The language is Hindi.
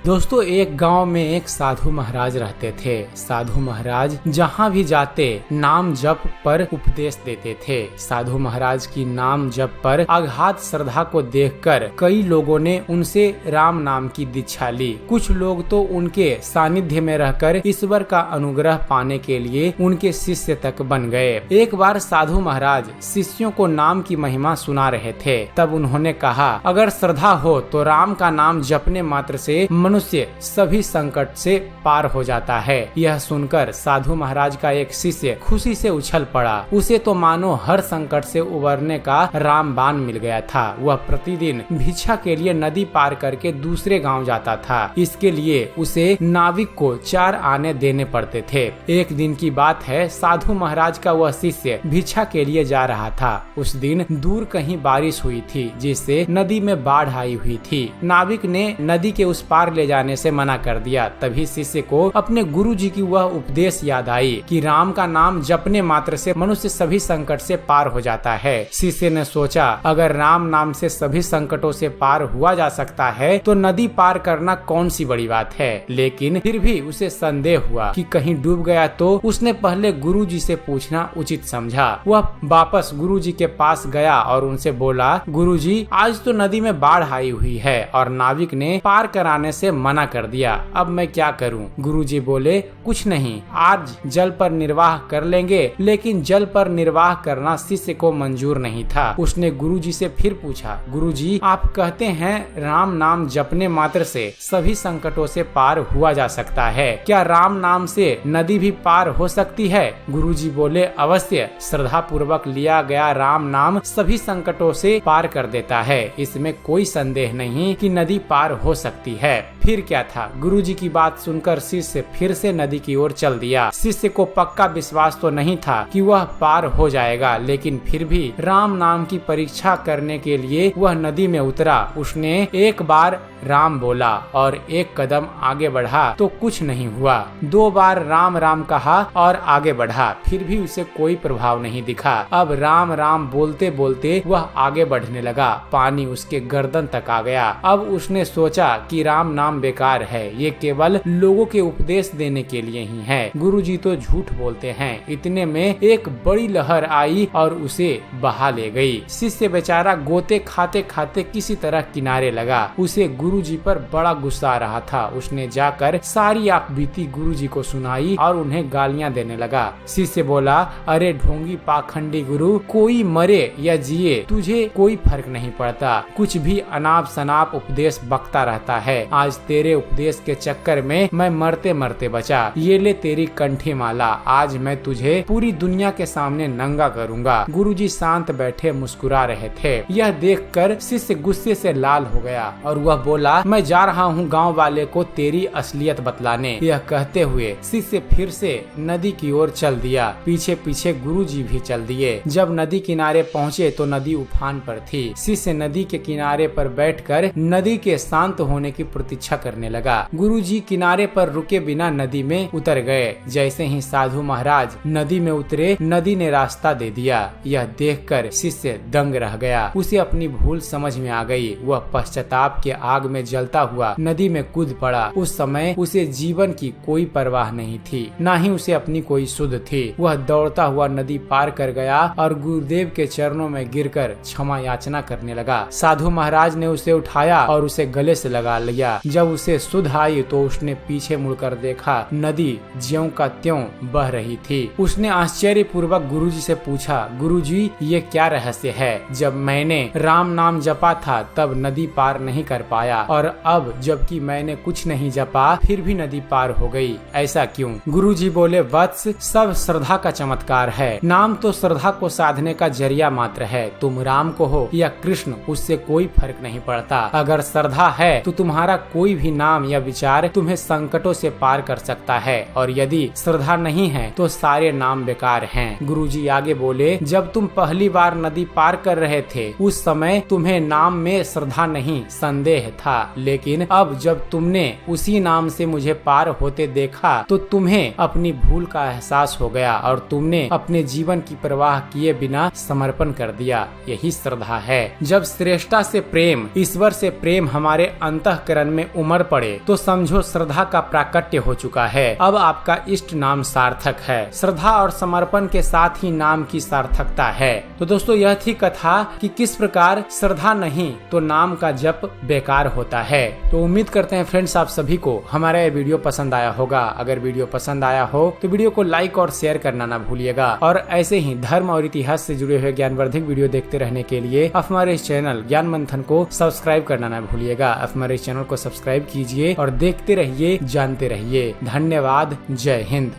दोस्तों, एक गांव में एक साधु महाराज रहते थे। साधु महाराज जहां भी जाते नाम जप पर उपदेश देते थे। साधु महाराज की नाम जप पर अगाध श्रद्धा को देखकर कई लोगों ने उनसे राम नाम की दीक्षा ली। कुछ लोग तो उनके सानिध्य में रहकर ईश्वर का अनुग्रह पाने के लिए उनके शिष्य तक बन गए। एक बार साधु महाराज शिष्यों को नाम की महिमा सुना रहे थे। तब उन्होंने कहा, अगर श्रद्धा हो तो राम का नाम जपने मात्र से मनुष्य सभी संकट से पार हो जाता है। यह सुनकर साधु महाराज का एक शिष्य खुशी से उछल पड़ा। उसे तो मानो हर संकट से उबरने का रामबाण मिल गया था। वह प्रतिदिन भिक्षा के लिए नदी पार करके दूसरे गांव जाता था। इसके लिए उसे नाविक को 4 आने देने पड़ते थे। एक दिन की बात है, साधु महाराज का वह शिष्य भिक्षा के लिए जा रहा था। उस दिन दूर कहीं बारिश हुई थी, जिससे नदी में बाढ़ आई हुई थी। नाविक ने नदी के उस पार ले जाने से मना कर दिया। तभी शिष्य को अपने गुरुजी की वह उपदेश याद आई कि राम का नाम जपने मात्र से मनुष्य सभी संकट से पार हो जाता है। शिष्य ने सोचा, अगर राम नाम से सभी संकटों से पार हुआ जा सकता है तो नदी पार करना कौन सी बड़ी बात है। लेकिन फिर भी उसे संदेह हुआ कि कहीं डूब गया तो उसने पहले गुरुजी से पूछना उचित समझा। वह वापस गुरुजी के पास गया और उनसे बोला, गुरुजी, आज तो नदी में बाढ़ आई हुई है और नाविक ने पार कराने से मना कर दिया। अब मैं क्या करूं? गुरुजी बोले, कुछ नहीं, आज जल पर निर्वाह कर लेंगे। लेकिन जल पर निर्वाह करना शिष्य को मंजूर नहीं था। उसने गुरुजी से फिर पूछा, गुरुजी, आप कहते हैं राम नाम जपने मात्र से सभी संकटों से पार हुआ जा सकता है। क्या राम नाम से नदी भी पार हो सकती है? गुरुजी बोले, अवश्य। श्रद्धा पूर्वक लिया गया राम नाम सभी संकटों से पार कर देता है। इसमें कोई संदेह नहीं कि नदी पार हो सकती है। फिर क्या था? गुरुजी की बात सुनकर शिष्य फिर से नदी की ओर चल दिया। शिष्य को पक्का विश्वास तो नहीं था कि वह पार हो जाएगा, लेकिन फिर भी राम नाम की परीक्षा करने के लिए वह नदी में उतरा। उसने एक बार राम बोला और एक कदम आगे बढ़ा तो कुछ नहीं हुआ। 2 बार राम राम कहा और आगे बढ़ा, फिर भी उसे कोई प्रभाव नहीं दिखा। अब राम राम बोलते बोलते वह आगे बढ़ने लगा। पानी उसके गर्दन तक आ गया। अब उसने सोचा कि राम नाम बेकार है, ये केवल लोगों के उपदेश देने के लिए ही है। गुरुजी तो झूठ बोलते हैं। इतने में एक बड़ी लहर आई और उसे बहा ले गई। शिष्य बेचारा गोते खाते खाते किसी तरह किनारे लगा। उसे गुरुजी पर बड़ा गुस्सा आ रहा था। उसने जाकर सारी आपबीती गुरुजी को सुनाई और उन्हें गालियां देने लगा। शिष्य बोला, अरे ढोंगी पाखंडी गुरु, कोई मरे या जिए तुझे कोई फर्क नहीं पड़ता। कुछ भी अनाप शनाप उपदेश बकता रहता है। आज तेरे उपदेश के चक्कर में मैं मरते मरते बचा। ये ले तेरी कंठी माला, आज मैं तुझे पूरी दुनिया के सामने नंगा करूंगा। गुरुजी शांत बैठे मुस्कुरा रहे थे। यह देखकर शिष्य गुस्से से लाल हो गया और वह बोला, मैं जा रहा हूँ गांव वाले को तेरी असलियत बतलाने। यह कहते हुए शिष्य फिर से नदी की ओर चल दिया। पीछे पीछे गुरुजी भी चल दिए। जब नदी किनारे पहुँचे तो नदी उफान पर थी। शिष्य नदी के किनारे पर बैठकर नदी के शांत होने की प्रतीक्षा करने लगा। गुरुजी किनारे पर रुके बिना नदी में उतर गए। जैसे ही साधु महाराज नदी में उतरे, नदी ने रास्ता दे दिया। यह देखकर शिष्य दंग रह गया। उसे अपनी भूल समझ में आ गई। वह पश्चाताप के आग में जलता हुआ नदी में कूद पड़ा। उस समय उसे जीवन की कोई परवाह नहीं थी, न ही उसे अपनी कोई सुध थी। वह दौड़ता हुआ नदी पार कर गया और गुरुदेव के चरणों में गिरकर क्षमा याचना करने लगा। साधु महाराज ने उसे उठाया और उसे गले से लगा लिया। जब उसे सुध आई तो उसने पीछे मुड़कर देखा, नदी ज्यों का त्यों बह रही थी। उसने आश्चर्य पूर्वक गुरुजी से पूछा, गुरुजी, ये क्या रहस्य है? जब मैंने राम नाम जपा था तब नदी पार नहीं कर पाया, और अब जबकि मैंने कुछ नहीं जपा फिर भी नदी पार हो गई, ऐसा क्यों? गुरुजी बोले, वत्स, सब श्रद्धा का चमत्कार है। नाम तो श्रद्धा को साधने का जरिया मात्र है। तुम राम को हो या कृष्ण, उससे कोई फर्क नहीं पड़ता। अगर श्रद्धा है तो तुम्हारा कोई भी नाम या विचार तुम्हें संकटों से पार कर सकता है, और यदि श्रद्धा नहीं है तो सारे नाम बेकार हैं। गुरुजी आगे बोले, जब तुम पहली बार नदी पार कर रहे थे उस समय तुम्हें नाम में श्रद्धा नहीं संदेह था, लेकिन अब जब तुमने उसी नाम से मुझे पार होते देखा तो तुम्हें अपनी भूल का एहसास हो गया और तुमने अपने जीवन की परवाह किए बिना समर्पण कर दिया। यही श्रद्धा है। जब श्रेष्ठता से प्रेम, ईश्वर से प्रेम हमारे अंतःकरण में उम्र पड़े तो समझो श्रद्धा का प्राकट्य हो चुका है। अब आपका इष्ट नाम सार्थक है। श्रद्धा और समर्पण के साथ ही नाम की सार्थकता है। तो दोस्तों यह थी कथा कि किस प्रकार श्रद्धा नहीं तो नाम का जप बेकार होता है। तो उम्मीद करते हैं फ्रेंड्स आप सभी को हमारा यह वीडियो पसंद आया होगा। अगर वीडियो पसंद आया हो तो वीडियो को लाइक और शेयर करना ना भूलिएगा और ऐसे ही धर्म और इतिहास से जुड़े हुए ज्ञानवर्धक वीडियो देखते रहने के लिए हमारे इस चैनल ज्ञान मंथन को सब्सक्राइब करना ना भूलिएगा। हमारे इस चैनल को सब्सक्राइब कीजिए और देखते रहिए, जानते रहिए। धन्यवाद। जय हिंद।